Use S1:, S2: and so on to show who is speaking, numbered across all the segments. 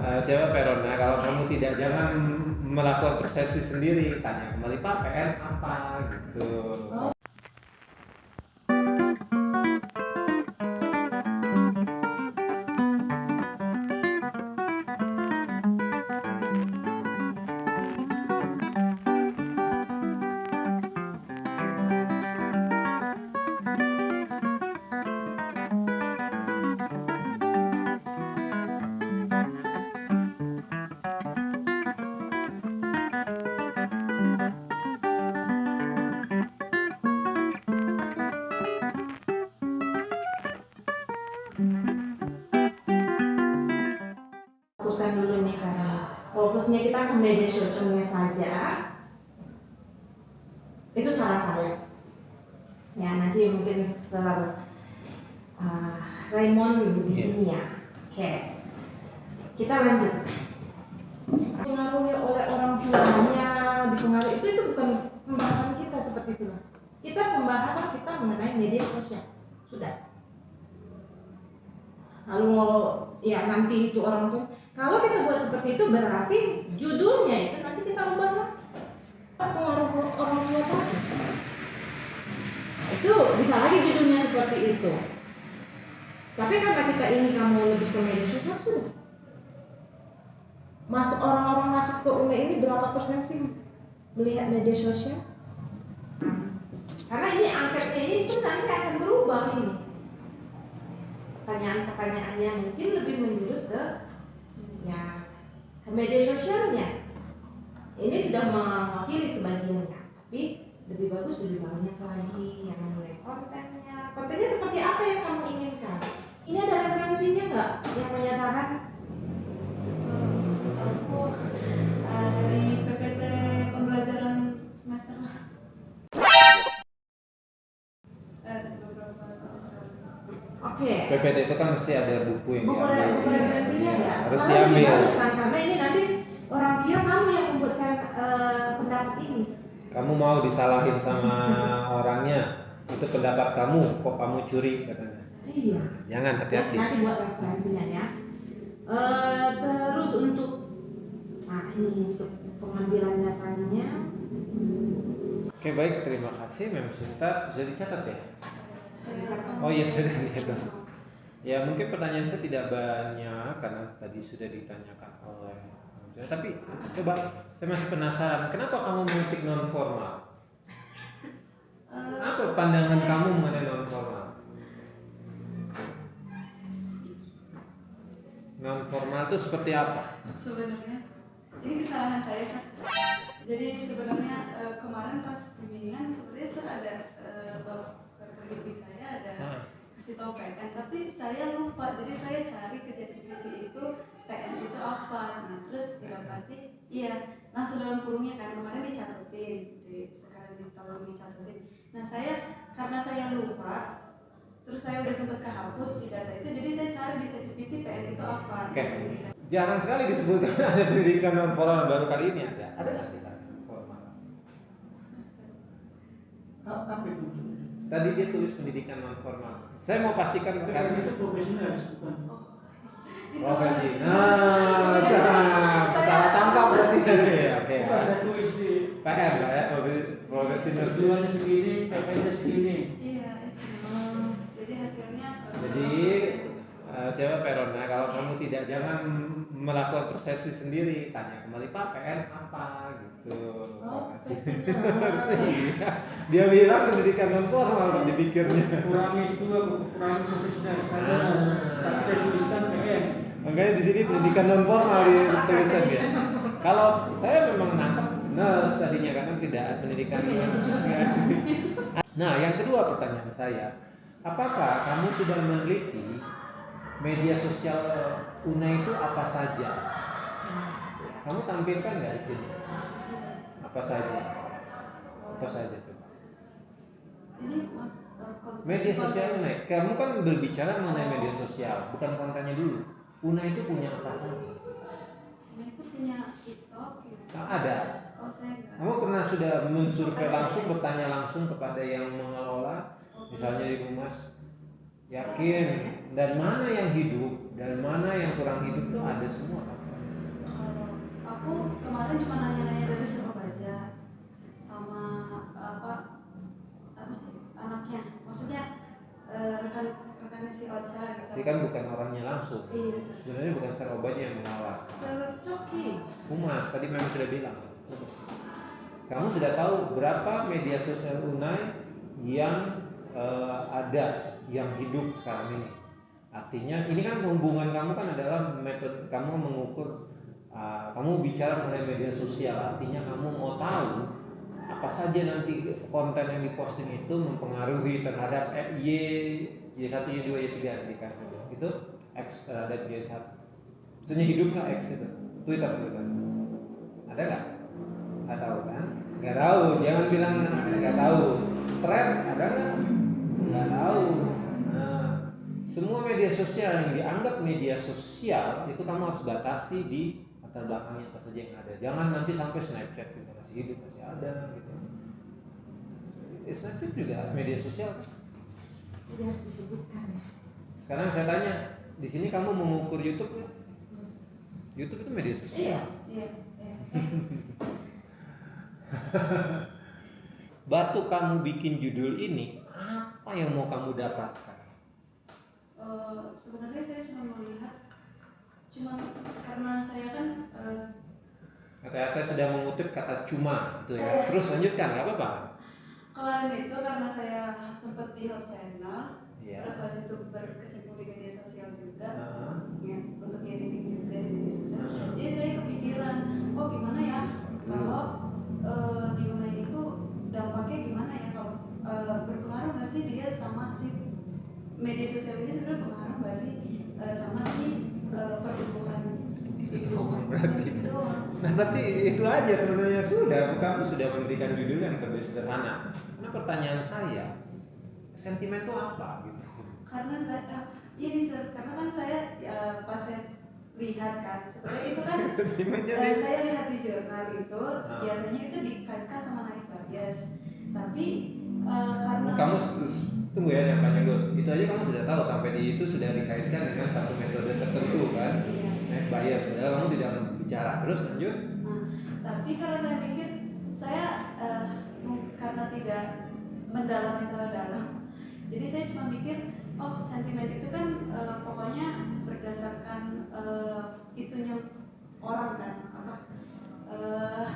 S1: Siapa Verona, kalau kamu tidak, jangan melakukan persepsi sendiri, tanya kembali Pak PN apa gitu.
S2: Fokuskan dulu nih, karena fokusnya kita ke media sosialnya saja, itu salah saya. Ya nanti mungkin setelah Raymond lebih ini ya. Oke, kita lanjut. Dipengaruhi oleh orang tuanya, dipengaruhi itu bukan pembahasan kita seperti itu. Kita pembahasan kita mengenai media sosial sudah. Lalu ya nanti itu orang tua. Kalau kita buat seperti itu berarti judulnya itu nanti kita ubah lagi. Pengaruh orang tua tadi. Itu bisa lagi judulnya seperti itu. Tapi karena kita ini kamu lebih ke media sosial sudah. Orang-orang masuk ke UNE ini berapa persen sih melihat media sosial? Karena ini angkatnya ini pun nanti akan berubah ini. Pertanyaan-pertanyaannya mungkin lebih menjurus ke media sosialnya. Ini sudah mewakili sebagiannya, tapi lebih bagus lebih banyak lagi yang menilai kontennya. Kontennya seperti apa yang kamu inginkan? Ini ada referensinya nggak yang menyatakan
S3: aku dari PPT pembelajaran semester beberapa semester.
S2: Oke.
S1: PPT itu kan mesti ada buku yang
S2: Buku referensinya nggak?
S1: harus
S2: Malah lebih
S1: diambil.
S2: bagus kan, karena ini nanti orang kira kamu yang membuat saya pendapat ini.
S1: Kamu mau disalahin sama orangnya, itu pendapat kamu, kok kamu curi katanya.
S2: Iya.
S1: Jangan, hati-hati.
S2: Nanti buat referensinya ya. Terus untuk ini untuk pengambilan datanya.
S1: Oke baik, terima kasih Mem Sinta. Bisa dicatat ya? Oh iya sudah dicatat. Ya mungkin pertanyaan saya tidak banyak karena tadi sudah ditanyakan oleh tapi coba saya masih penasaran, kenapa kamu mengetik non formal? Apa pandangan kamu mengenai non formal? Non formal itu seperti apa?
S3: Sebenarnya ini kesalahan saya, Sir. Jadi sebenarnya kemarin pas bimbingan sebenarnya Sir ada pembimbing saya ada kasih tahu PN, tapi saya lupa. Jadi saya cari ke ChatGPT itu PN itu apa. Nah terus didapati iya langsung dalam kurungnya kan kemarin dicatetin, sekarang ditolong dicatetin. Nah saya karena saya lupa, terus saya udah sempat kehapus di data itu, jadi saya cari di ChatGPT PN itu apa.
S1: Oke. Jarang sekali disebutkan ada pendidikan non formal, baru kali ini ada. Ada nggak kita formal?
S4: Apa itu?
S1: Tadi dia tulis pendidikan non formal. Saya mau pastikan karena
S4: itu profesional bukan.
S1: profesi. Nah, salah tangkap berarti tadi ya. Oke.
S4: Saya tulis di
S1: PR lah ya, profesi
S4: tujuannya segini, PP-nya segini.
S3: Iya itu. Jadi hasilnya
S1: Jadi siapa Verona, kalau kamu tidak, jangan melakukan persepsi sendiri, tanya kembali Pak PN apa gitu. Dia bilang pendidikan non formal dipikirnya.
S4: Kurangi profesional saya. Tak saya tuliskan PN.
S1: Makanya di sini pendidikan non formal di tulisan ya. Kalau saya memang nangkep nurse tadinya karena tidak pendidikan. Nah, yang kedua pertanyaan saya, apakah kamu sudah meneliti media sosial UNE itu apa saja? Kamu tampilkan nggak di sini? Apa saja? Apa saja tuh?
S3: ini
S1: Media sosial UNE. Kamu kan berbicara mengenai media sosial, bukan kontennya dulu. UNE itu punya apa saja?
S3: Ini itu punya TikTok gitu.
S1: Ada.
S3: Oh saya enggak.
S1: Kamu pernah sudah mensurvei langsung, bertanya langsung kepada yang mengelola, misalnya di Humas? Yakin? Dan mana yang hidup dan mana yang kurang hidup itu ada semua kan?
S3: aku kemarin cuma nanya-nanya dari Surabaya sama apa sih anaknya, maksudnya rekannya si Ocha gitu.
S1: Jadi kan bukan orangnya langsung.
S3: Iya.
S1: Sebenarnya bukan Sarobanya yang mengawas.
S2: Coki.
S1: Humas tadi memang sudah bilang. Kamu sudah tahu berapa media sosial Unai yang ada, yang hidup sekarang ini. Artinya ini kan hubungan kamu kan adalah metode kamu mengukur, kamu bicara mengenai media sosial. Artinya kamu mau tahu apa saja nanti konten yang diposting itu mempengaruhi terhadap Y1, Y2, Y3 kan. Itu X terhadap Y1. Maksudnya hidup nggak X itu? Twitter. Ada nggak? Nggak tahu kan? Nggak tahu. Jangan bilang nggak tahu. Thread ada nggak? Nggak tahu. Nah, semua media sosial yang dianggap media sosial itu kamu harus batasi di latar belakangnya apa saja yang ada. Jangan nanti sampai Snapchat gitu masih hidup masih ada gitu. Snapchat juga media sosial.
S2: Jadi harus disebutkan ya.
S1: Sekarang saya tanya, di sini kamu mengukur YouTube nggak? YouTube itu media sosial.
S3: Iya.
S1: Batu kamu bikin judul ini, apa yang mau kamu dapatkan?
S3: Sebenarnya saya cuma melihat, karena saya kan
S1: Kata saya sudah mengutip kata cuma, itu ya. Terus lanjutkan, nggak apa-apa.
S3: kemarin itu karena saya sempat di Hot Channel,
S1: Iya.
S3: terus habis itu berkecimpung di media sosial juga,
S1: Nah,
S3: ya, untuk editing juga di media sosial.
S1: Nah.
S3: Jadi saya kepikiran, oh gimana ya kalau di Unai itu dampaknya gimana ya, kalau berpengaruh nggak sih dia sama si media sosial ini sebenarnya pengaruh nggak sih sama si pertumbuhan
S1: itu doang berarti.
S3: itu doang.
S1: Nah, berarti itu aja sebenarnya kamu sudah memberikan judul yang lebih sederhana. Karena pertanyaan saya, sentimen itu apa gitu?
S3: Karena karena kan saya pas saya lihat kan sebenarnya itu kan saya lihat di jurnal itu biasanya itu dikaitkan sama naik bias, tapi karena
S1: Kamu tunggu ya, yang panjang dulu. Itu aja kamu sudah tahu sampai di itu sudah dikaitkan dengan satu metode tertentu kan?
S3: iya.
S1: Naik bias, padahal kamu tidak bicara. Terus lanjut.
S3: Nah, tapi kalau saya pikir saya karena tidak mendalami terlalu dalam, jadi saya cuma mikir, oh sentimen itu kan pokoknya berdasarkan itunya orang kan,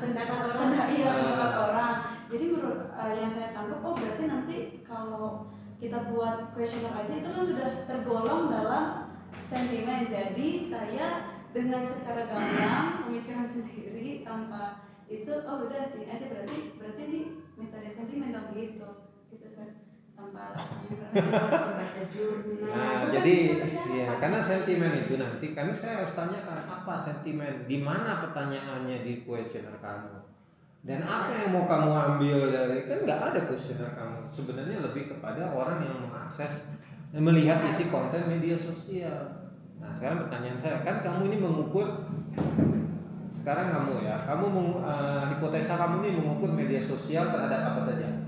S2: Pendapat orang.
S3: pendapat orang. Jadi menurut yang saya tangkap, oh berarti nanti kalau kita buat kuesioner aja itu kan sudah tergolong dalam sentimen. Jadi saya dengan secara gamblang pemikiran sendiri tanpa itu, oh udah ini aja berarti ini metode sentimen dong gitu tanpa
S2: Harus membaca jurnal.
S1: Nah, jadi ya karena sentimen itu nanti kan saya harus tanyakan apa sentimen, di mana pertanyaannya di kuesioner kamu, dan apa yang mau kamu ambil dari, kan nggak ada kuesioner kamu. Sebenarnya lebih kepada orang yang mengakses, melihat isi konten media sosial. Nah, sekarang pertanyaan saya, kan kamu ini mengukur, sekarang kamu ya, hipotesa kamu ini mengukur media sosial terhadap apa saja?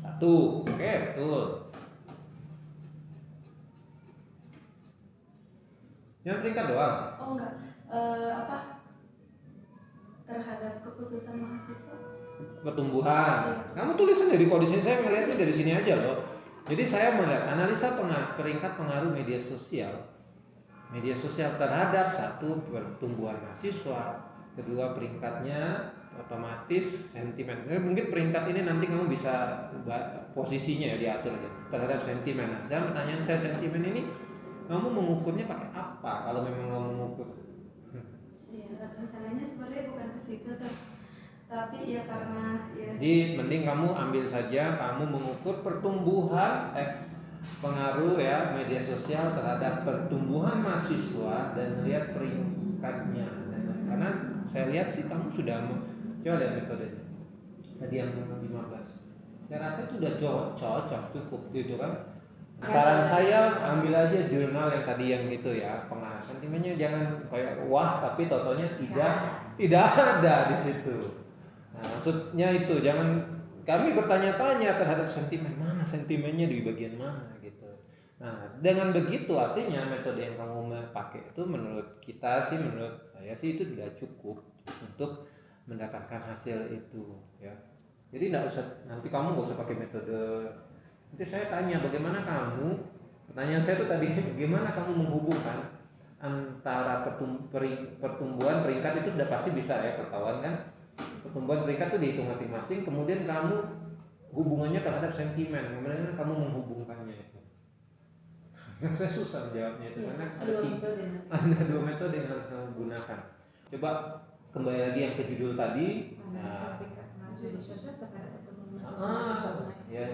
S1: Satu, oke, betul. Yang peringkat doang.
S3: Oh enggak, terhadap keputusan mahasiswa.
S1: Pertumbuhan. Kamu tulis sendiri, kok di sini saya melihatnya dari sini aja loh. Jadi saya melihat analisa peringkat pengaruh media sosial. Media sosial terhadap satu pertumbuhan mahasiswa, kedua peringkatnya otomatis sentimen. Mungkin peringkat ini nanti kamu bisa posisinya ya diatur aja terhadap sentimen. Nah, sekarang pertanyaan saya, sentimen ini kamu mengukurnya pakai apa kalau memang kamu mengukur?
S3: Iya, rencananya sebenarnya bukan ke situ, tapi ya karena ya.
S1: Jadi mending kamu ambil saja, kamu mengukur pertumbuhan pengaruh ya media sosial terhadap pertumbuhan mahasiswa dan lihat peringkatnya. Karena saya lihat sih kamu sudah coba lihat metodenya. Tadi yang 15. Saya rasa itu udah cocok cukup gitu kan. Saran saya ambil aja jurnal yang tadi yang gitu ya, pengaruh sentimennya jangan kayak wah tapi totalnya tidak ada di situ. Nah, maksudnya itu jangan kami bertanya-tanya terhadap sentimen, mana sentimennya di bagian mana gitu. Nah, dengan begitu artinya metode yang kamu pakai itu menurut kita sih, menurut saya sih itu tidak cukup untuk mendapatkan hasil itu ya. Jadi nggak usah, nanti kamu nggak usah pakai metode. Nanti saya tanya bagaimana kamu, pertanyaan saya itu tadi bagaimana kamu menghubungkan antara pertumbuhan peringkat itu sudah pasti bisa ya ketahuan kan. Pertumbuhan peringkat itu dihitung masing-masing, kemudian kamu hubungannya terhadap sentimen, bagaimana kamu menghubungkannya itu. Saya susah menjawabnya itu karena ada dua metode yang harus kamu gunakan. Coba kembali lagi yang ke judul tadi. Ya,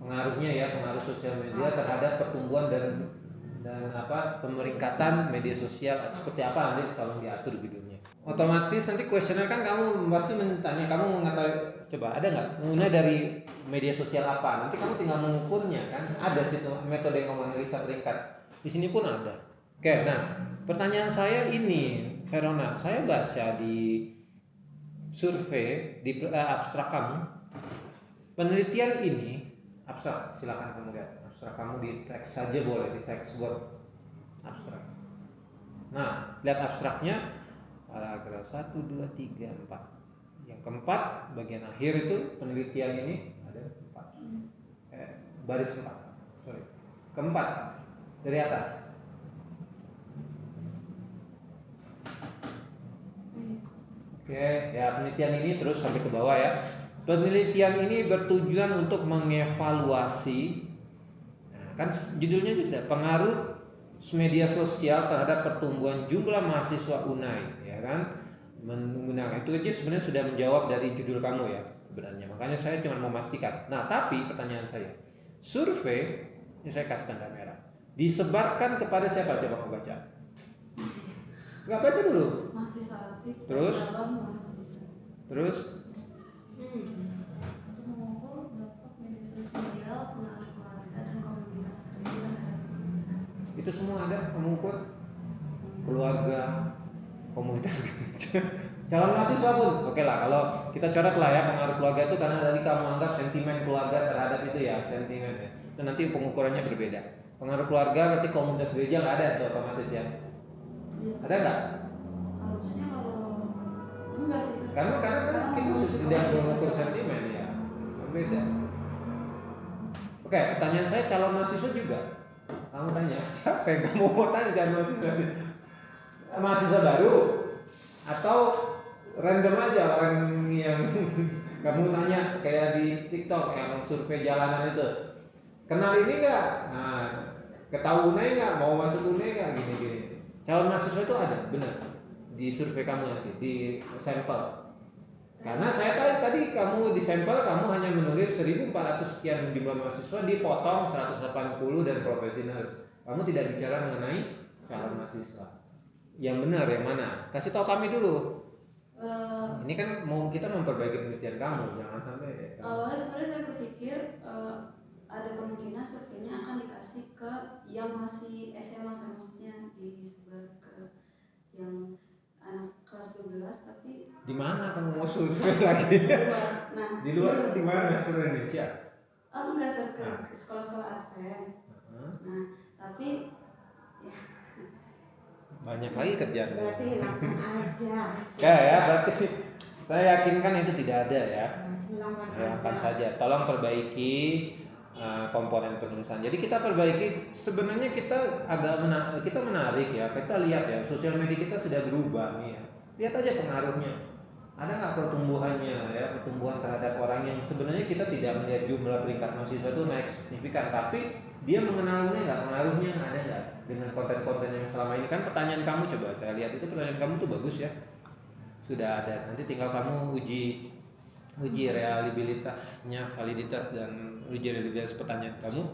S1: pengaruhnya ya, pengaruh sosial media terhadap pertumbuhan dan pemeringkatan media sosial seperti apa nanti tolong diatur judulnya. Otomatis nanti kuesioner kan kamu pasti mentanya, kamu mengetahui, coba ada nggak mulai dari media sosial apa, nanti kamu tinggal mengukurnya kan, ada situ metode yang menganalisa peringkat, di sini pun ada. Oke, nah pertanyaan saya ini, Verona, saya baca di survei di abstrak kamu, penelitian ini abstrak, silakan kamu lihat abstrak kamu di teks saja boleh, di teks Word abstrak. Nah, lihat abstraknya. Paragraf 1, 2, 3, 4. Yang keempat, bagian akhir itu penelitian ini ada 4. Baris 4. Sorry. Keempat dari atas. Oke, ya penelitian ini terus sampai ke bawah ya. Penelitian ini bertujuan untuk mengevaluasi, nah, kan judulnya itu sudah pengaruh media sosial terhadap pertumbuhan jumlah mahasiswa UNAI, ya kan? Menggunakan itu aja sebenarnya sudah menjawab dari judul kamu ya sebenarnya. Makanya saya cuma memastikan. Nah, tapi pertanyaan saya, survei ini saya kasih tanda merah. Disebarkan kepada siapa? Coba aku baca. Nggak baca dulu.
S3: Mahasiswa aktif.
S1: Terus?
S3: Mahasiswa.
S1: Terus?
S3: Untuk mengukur dampak media sosial, pengaruh keluarga dan komunitas kerja terhadap keputusan.
S1: Itu semua ada mengukur keluarga, komunitas kerja. Calon mahasiswa pun, oke lah. Kalau kita coret lah ya pengaruh keluarga itu karena tadi kamu anggap sentimen keluarga terhadap itu ya sentimen ya. Itu nanti pengukurannya berbeda. Pengaruh keluarga berarti komunitas gereja nggak ada itu otomatis ya.
S3: Yes.
S1: Ada nggak?
S3: Harusnya kalau enggak sih.
S1: Karena kita sudah mengukur sentimen ya, berbeda. Oke, pertanyaan saya calon mahasiswa juga. Kamu tanya siapa yang kamu mau tanya calon mahasiswa? Mahasiswa baru atau random aja orang yang kamu tanya kayak di TikTok yang survei jalanan itu. Kenal ini nggak? Nah, ketahui UNAI nggak? Mau masuk UNAI nggak? Gini-gini. Calon mahasiswa itu ada, benar. Di survei kamu nanti, di sampel. Karena saya tadi kamu di sampel kamu hanya menulis 1.400 sekian jumlah mahasiswa, dipotong 180 dan profesi nurse. Kamu tidak bicara mengenai calon mahasiswa. Yang benar yang mana? Kasih tahu kami dulu. Ini kan mau kita memperbaiki penelitian kamu, jangan sampai.
S3: Awalnya sebenarnya saya berpikir ada kemungkinan surveinya akan dikasih ke yang masih SMA, maksudnya disebar ke yang anak kelas 12, tapi
S1: Di mana kamu mau survei lagi?
S3: di luar. Nah,
S1: Di luar itu di mana? Seluruh Indonesia.
S3: Enggak, sir, ke sekolah-sekolah Advent. Nah, tapi ya,
S1: Banyak lagi kerjaan.
S2: Berarti hilangkan aja.
S1: Ya, berarti saya yakinkan itu tidak ada ya.
S2: Hilangkan
S1: Hilangkan
S2: aja.
S1: saja. Tolong perbaiki komponen penulisan. Jadi kita perbaiki. Sebenarnya kita kita menarik ya. Kita lihat ya, sosial media kita sudah berubah nih ya. Lihat aja pengaruhnya. Ada nggak pertumbuhannya ya, pertumbuhan terhadap orang yang sebenarnya kita tidak melihat jumlah peringkat mahasiswa itu naik signifikan, tapi dia mengenalnya nggak, pengaruhnya ada nggak dengan konten-konten yang selama ini. Kan pertanyaan kamu, coba saya lihat itu pertanyaan kamu tuh bagus ya, sudah ada. Nanti tinggal kamu uji reliabilitasnya, validitas dan uji reliabilitas pertanyaan kamu.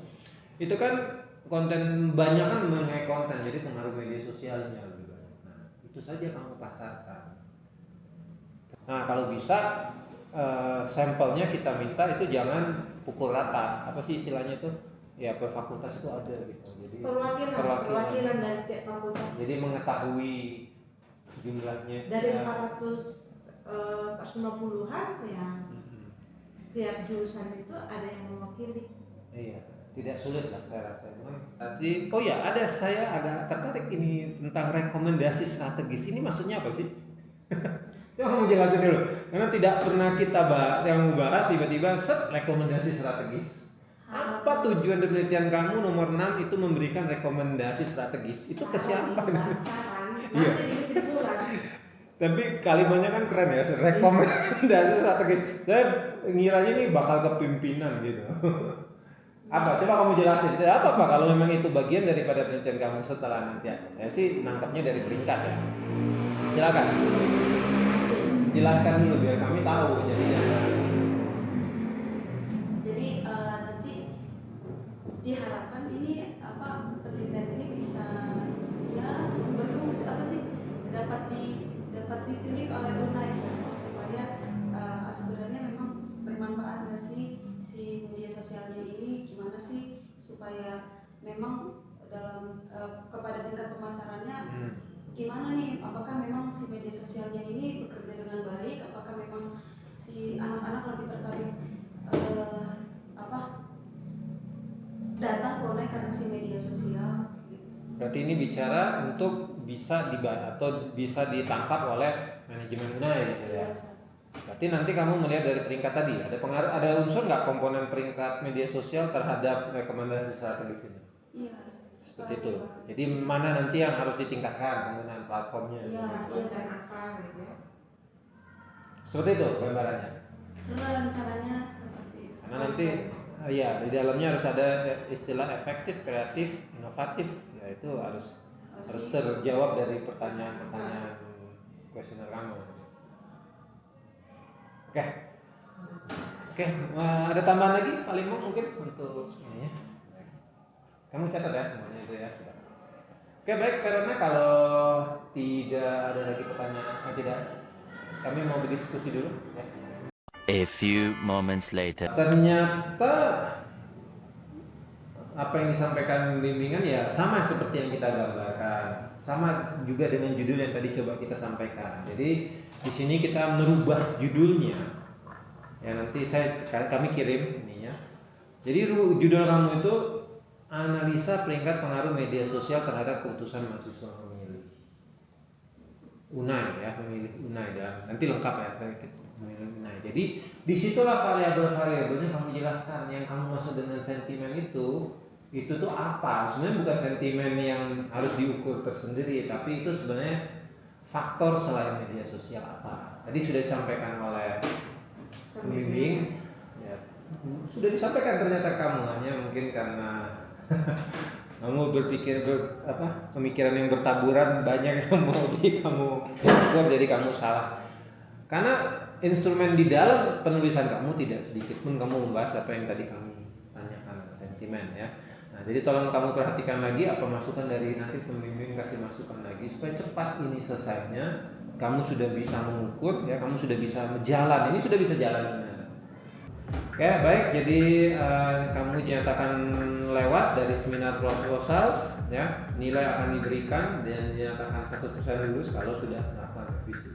S1: Itu kan konten banyak kan mengenai konten, jadi pengaruh media sosialnya juga. Nah, itu saja kamu pasarkan. Nah, kalau bisa sampelnya kita minta itu jangan pukul rata. Apa sih istilahnya itu? Ya, per fakultas itu ada gitu. Jadi
S2: Perwakilan dari setiap fakultas.
S1: Jadi mengetahui jumlahnya.
S2: Dari
S1: ya.
S2: 450-an ya. Setiap jurusan itu ada yang mewakili.
S1: Iya. tidak sulit lah saya rasa. Tapi saya agak tertarik ini tentang rekomendasi strategis. Ini maksudnya apa sih? Coba kamu jelasin dulu. Karena tidak pernah kita bahas tiba-tiba rekomendasi strategis. Apa tujuan penelitian kamu nomor 6 itu memberikan rekomendasi strategis? Itu ke siapa? Iya. Tapi kalimatnya kan keren ya, rekomendasi strategis. Saya ngiranya ini bakal ke pimpinan gitu. Apa? Coba kamu jelasin. Apa Pak kalau memang itu bagian daripada penelitian kamu setelah nanti? Saya sih nangkapnya dari peringkat ya. Silakan. Jelaskan dulu biar kami tahu jadinya.
S3: Jadi nanti diharapkan ini penelitian ini bisa ya berfungsi dapat ditilik oleh UNAI supaya sebenarnya memang bermanfaat nggak sih si media sosialnya ini, gimana sih supaya memang dalam kepada tingkat pemasarannya gimana nih, apakah memang si media sosialnya ini bekerja dengan baik, apakah memang si anak-anak lebih tertarik datang ke UNAI karena si media sosial gitu.
S1: Berarti ini bicara untuk bisa dibaca atau bisa ditangkap oleh manajemen UNAI gitu ya. Berarti nanti kamu melihat dari peringkat tadi ada unsur nggak komponen peringkat media sosial terhadap rekomendasi strategis ini?
S3: Iya, harus.
S1: Seperti itu. Jadi mana nanti yang harus ditingkatkan penggunaan platformnya?
S3: Iya,
S2: apa gitu ya.
S1: Seperti itu gambarannya.
S3: Rencananya seperti itu.
S1: Karena nanti di dalamnya harus ada istilah efektif, kreatif, inovatif. Ya itu harus terjawab dari pertanyaan-pertanyaan kuesioner kamu. Oke, ada tambahan lagi paling mungkin untuk ini ya. Kamu catat ya semuanya itu ya. Oke, baik Verona, kalau tidak ada lagi pertanyaan, tidak, kami mau berdiskusi dulu ya.
S5: A few moments later.
S1: Ternyata apa yang disampaikan bimbingan ya sama seperti yang kita gambarkan, sama juga dengan judul yang tadi coba kita sampaikan. Jadi di sini kita merubah judulnya. Ya nanti kami kirim ini ya. Jadi judul kamu itu analisa peringkat pengaruh media sosial terhadap keputusan mahasiswa memilih UNAI ya, memilih UNAI dan nanti lengkap ya memilih UNAI. Jadi disitulah variabel-variabelnya kamu jelaskan. Yang kamu maksud dengan sentimen itu tuh apa? Sebenarnya bukan sentimen yang harus diukur tersendiri, tapi itu sebenarnya faktor selain media sosial apa. Tadi sudah disampaikan oleh pembimbing, ya, sudah disampaikan ternyata kamu hanya mungkin karena kamu berpikir pemikiran yang bertaburan, banyak yang mau kamu buat jadi kamu salah. Karena instrumen di dalam penulisan kamu tidak sedikit pun kamu membahas apa yang tadi kami tanyakan, sentimen ya. Nah, jadi tolong kamu perhatikan lagi apa masukan dari nanti pembimbing kasih masukan lagi supaya cepat ini selesainya. Kamu sudah bisa mengukur ya, kamu sudah bisa jalan. Ini sudah bisa jalan sebenarnya. Oke, baik. Jadi kamu dinyatakan lewat dari seminar proposal ya. Nilai akan diberikan dan dinyatakan 100% lulus kalau sudah melakukan revisi.